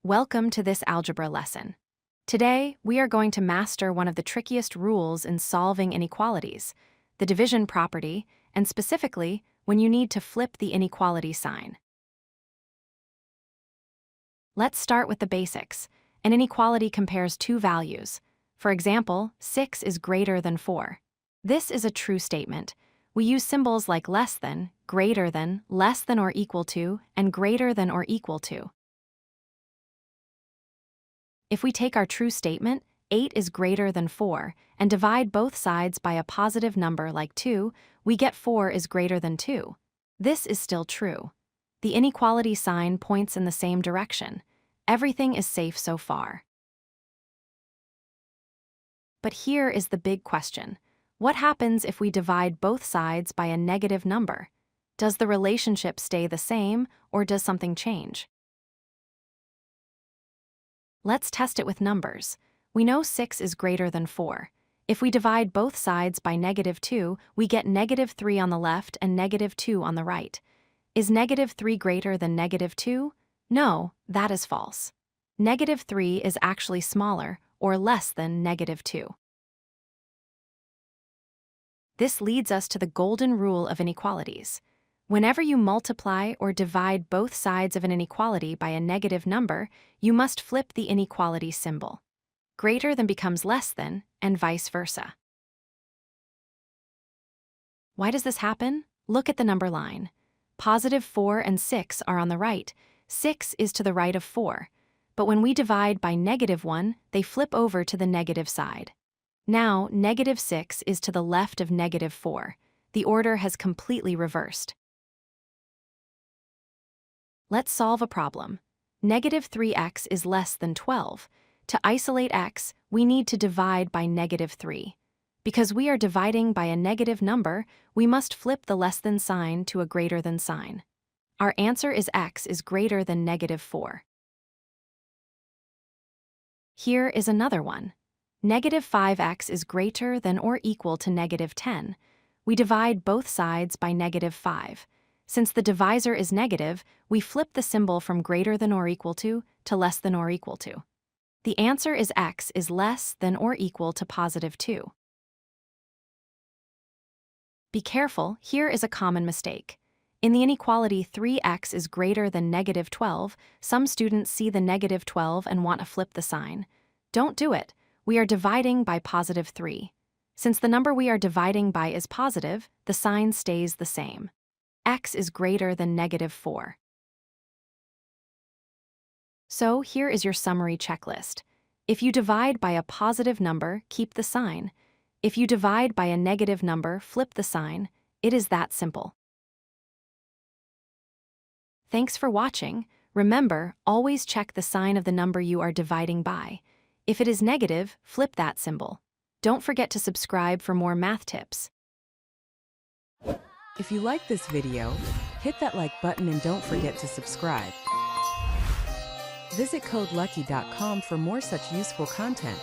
Welcome to this algebra lesson. Today, we are going to master one of the trickiest rules in solving inequalities, the division property, and specifically, when you need to flip the inequality sign. Let's start with the basics. An inequality compares two values. For example, 6 is greater than 4. This is a true statement. We use symbols like less than, greater than, less than or equal to, and greater than or equal to. If we take our true statement, 8 is greater than 4, and divide both sides by a positive number like 2, we get 4 is greater than 2. This is still true. The inequality sign points in the same direction. Everything is safe so far. But here is the big question. What happens if we divide both sides by a negative number? Does the relationship stay the same, or does something change? Let's test it with numbers. We know 6 is greater than 4. If we divide both sides by -2, we get -3 on the left and -2 on the right. Is -3 greater than -2? No, that is false. -3 is actually smaller, or less than -2. This leads us to the golden rule of inequalities. Whenever you multiply or divide both sides of an inequality by a negative number, you must flip the inequality symbol. Greater than becomes less than, and vice versa. Why does this happen? Look at the number line. +4 and 6 are on the right. 6 is to the right of 4. But when we divide by -1, they flip over to the negative side. Now, -6 is to the left of -4. The order has completely reversed. Let's solve a problem. -3x is less than 12. To isolate x, we need to divide by -3. Because we are dividing by a negative number, we must flip the less than sign to a greater than sign. Our answer is x is greater than -4. Here is another one. -5x is greater than or equal to -10. We divide both sides by -5. Since the divisor is negative, we flip the symbol from greater than or equal to less than or equal to. The answer is x is less than or equal to +2. Be careful, here is a common mistake. In the inequality 3x is greater than -12, some students see the -12 and want to flip the sign. Don't do it. We are dividing by +3. Since the number we are dividing by is positive, the sign stays the same. X is greater than -4. So here is your summary checklist. If you divide by a positive number, keep the sign. If you divide by a negative number, flip the sign. It is that simple. Thanks for watching. Remember, always check the sign of the number you are dividing by. If it is negative, flip that symbol. Don't forget to subscribe for more math tips. If you like this video, hit that like button and don't forget to subscribe. Visit codelucky.com for more such useful content.